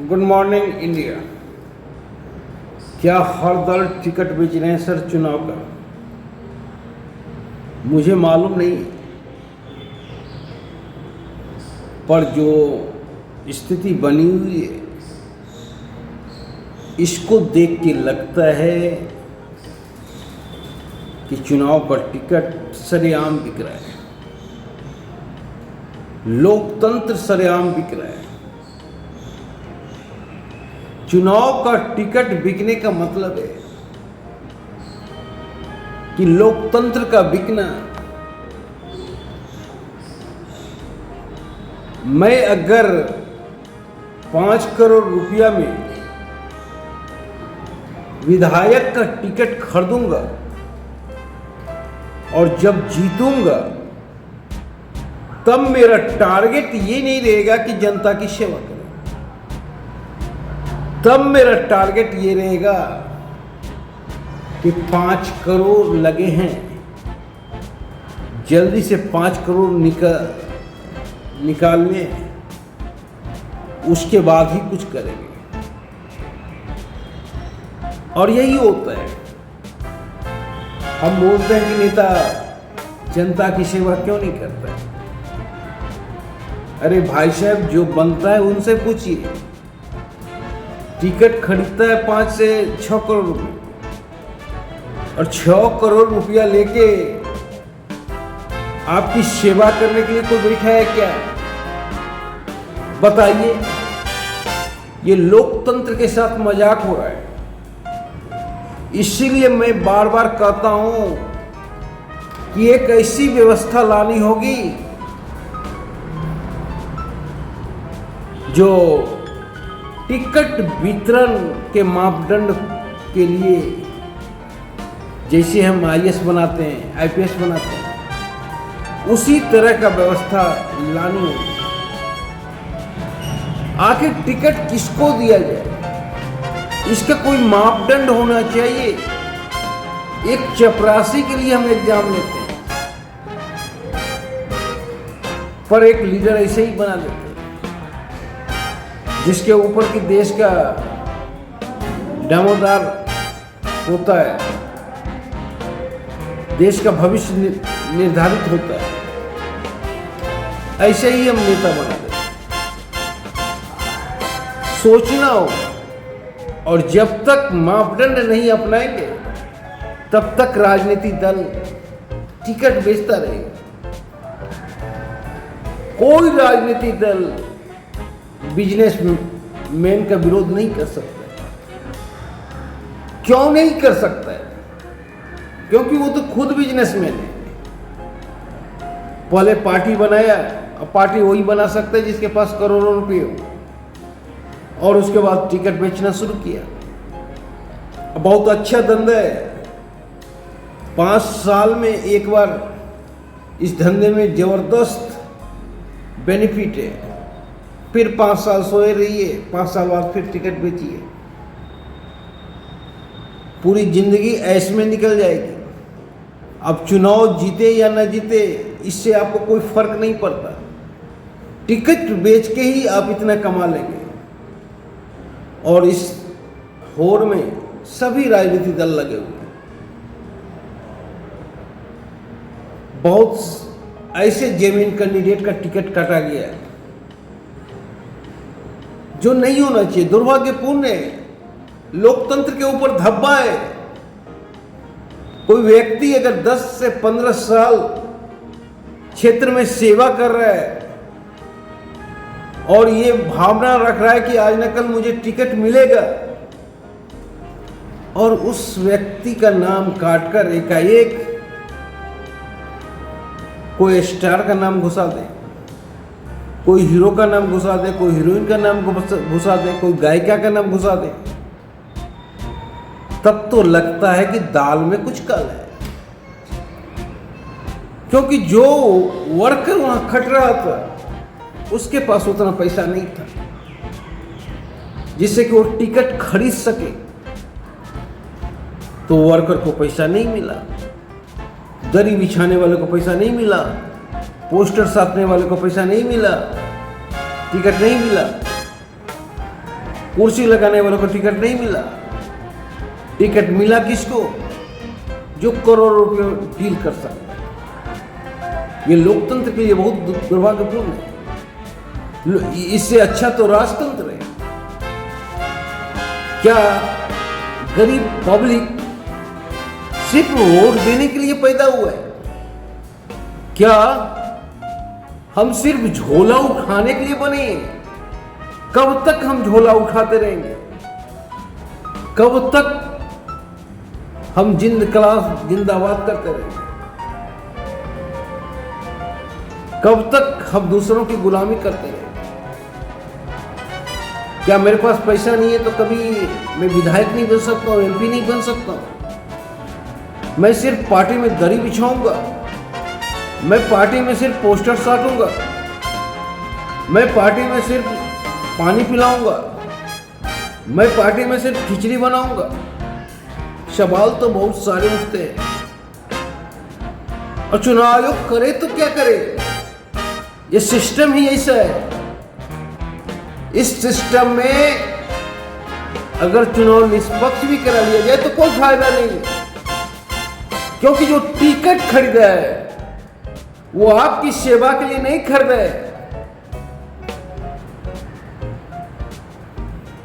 Good morning India. क्या हर दल ticket बेच रहे हैं सर चुनाव का? मुझे मालूम नहीं, पर जो स्थिति बनी हुई है इसको देख के लगता है कि चुनाव का टिकट सरेआम बिक रहा है, लोकतंत्र सरेआम बिक रहा है। चुनाव का टिकट बिकने का मतलब है कि लोकतंत्र का बिकना। मैं अगर 5 करोड़ रुपया में विधायक का टिकट खरीदूंगा और जब जीतूंगा तब मेरा टारगेट ये नहीं रहेगा कि जनता की सेवा करें, तब मेरा टारगेट ये रहेगा कि 5 करोड़ लगे हैं, जल्दी से 5 करोड़ निकाल लें, उसके बाद ही कुछ करेंगे। और यही होता है। हम बोलते हैं कि नेता जनता की सेवा क्यों नहीं करता है? अरे भाई साहब, जो बनता है उनसे पूछिए। टिकट खरीदता है 5 से 6 करोड़ रुपए, और 6 करोड़ रुपया लेके आपकी सेवा करने के लिए कोई बैठा है क्या? बताइए। ये लोकतंत्र के साथ मजाक हो रहा है। इसीलिए मैं बार बार कहता हूं कि एक ऐसी व्यवस्था लानी होगी जो टिकट वितरण के मापदंड के लिए, जैसे हम आईएएस बनाते हैं, आईपीएस बनाते हैं, उसी तरह का व्यवस्था लानी होगी। आखिर टिकट किसको दिया जाए, इसका कोई मापदंड होना चाहिए। एक चपरासी के लिए हम एग्जाम लेते हैं, पर एक लीडर ऐसे ही बना देते हैं जिसके ऊपर की देश का दामोदार होता है, देश का भविष्य निर्धारित होता है। ऐसे ही हम नेता बना देते हैं। सोचना हो, और जब तक मापदंड नहीं अपनाएंगे तब तक राजनीतिक दल टिकट बेचता रहेगा। कोई राजनीतिक दल बिजनेस मैन का विरोध नहीं कर सकता। क्यों नहीं कर सकता है? क्योंकि वो तो खुद बिजनेसमैन है। पहले पार्टी बनाया, अब पार्टी वही बना सकता है जिसके पास करोड़ों रुपए हो, और उसके बाद टिकट बेचना शुरू किया। बहुत अच्छा धंधा है। 5 साल में एक बार इस धंधे में जबरदस्त बेनिफिट है। फिर 5 साल सोए रहिए, 5 साल बाद फिर टिकट बेचिए। पूरी जिंदगी ऐसे में निकल जाएगी। अब चुनाव जीते या न जीते, इससे आपको कोई फर्क नहीं पड़ता। टिकट बेच के ही आप इतना कमा लेंगे। और इस होड़ में सभी राजनीतिक दल लगे हुए हैं। बहुत ऐसे जेन्युइन कैंडिडेट का टिकट काटा गया है जो नहीं होना चाहिए। दुर्भाग्यपूर्ण है। लोकतंत्र के ऊपर धब्बा है। कोई व्यक्ति अगर 10 से 15 साल क्षेत्र में सेवा कर रहा है और ये भावना रख रहा है कि आज न कल मुझे टिकट मिलेगा, और उस व्यक्ति का नाम काटकर एकाएक कोई स्टार का नाम घुसा दे, कोई हीरो का नाम घुसा दे, कोई हीरोइन का नाम घुसा दे, कोई गायिका का नाम घुसा दे, तब तो लगता है कि दाल में कुछ काला है। क्योंकि जो वर्कर वहां खट रहा था उसके पास उतना पैसा नहीं था जिससे कि वो टिकट खरीद सके, तो वर्कर को पैसा नहीं मिला, दरी बिछाने वाले को पैसा नहीं मिला, पोस्टर साधने वाले को पैसा नहीं मिला, टिकट नहीं मिला। कुर्सी लगाने वालों को टिकट नहीं मिला। टिकट मिला किसको? जो करोड़ों रुपए डील कर सकता है। ये लोकतंत्र के लिए बहुत दुर्भाग्यपूर्ण है। इससे अच्छा तो राजतंत्र है। क्या गरीब पब्लिक सिर्फ वोट देने के लिए पैदा हुआ है? क्या हम सिर्फ झोला उठाने के लिए बने हैं? कब तक हम झोला उठाते रहेंगे? कब तक हम जिंदाबाद करते रहेंगे? कब तक हम दूसरों की गुलामी करते रहेंगे? क्या मेरे पास पैसा नहीं है तो कभी मैं विधायक नहीं बन सकता हूं, एमपी नहीं बन सकता हूं? मैं सिर्फ पार्टी में दरी बिछाऊंगा, मैं पार्टी में सिर्फ पोस्टर साटूंगा, मैं पार्टी में सिर्फ पानी पिलाऊंगा, मैं पार्टी में सिर्फ खिचड़ी बनाऊंगा? सवाल तो बहुत सारे उठते हैं। और चुनाव आयोग करे तो क्या करे? ये सिस्टम ही ऐसा है। इस सिस्टम में अगर चुनाव निष्पक्ष भी करा लिया जाए तो कोई फायदा नहीं है, क्योंकि जो टिकट खरीदा है वो आपकी सेवा के लिए नहीं खरीदा है।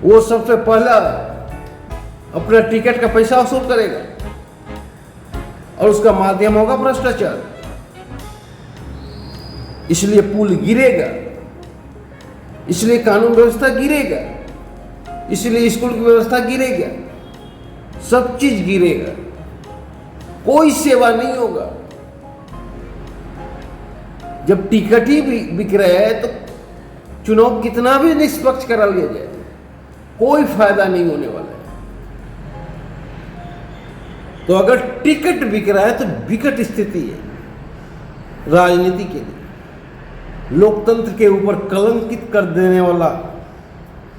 वो सबसे पहला अपना टिकट का पैसा वसूल करेगा और उसका माध्यम होगा भ्रष्टाचार। इसलिए पुल गिरेगा, इसलिए कानून व्यवस्था गिरेगा, इसलिए स्कूल की व्यवस्था गिरेगा, सब चीज गिरेगा, कोई सेवा नहीं होगा। जब टिकट ही बिक रहा है तो चुनाव कितना भी निष्पक्ष करा लिया जाए कोई फायदा नहीं होने वाला है। तो अगर टिकट बिक रहा है तो विकट स्थिति है राजनीति के लिए। लोकतंत्र के ऊपर कलंकित कर देने वाला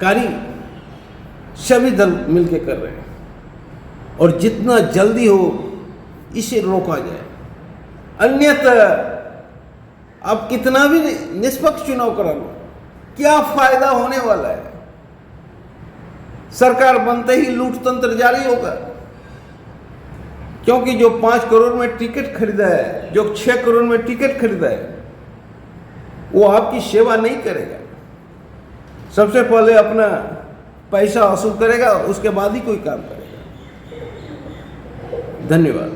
कार्य सभी दल मिलकर कर रहे हैं और जितना जल्दी हो इसे रोका जाए। अन्यथा आप कितना भी निष्पक्ष चुनाव करा लो, क्या फायदा होने वाला है? सरकार बनते ही लूट तंत्र जारी होगा, क्योंकि जो 5 करोड़ में टिकट खरीदा है, जो 6 करोड़ में टिकट खरीदा है, वो आपकी सेवा नहीं करेगा। सबसे पहले अपना पैसा वसूल करेगा, उसके बाद ही कोई काम करेगा। धन्यवाद।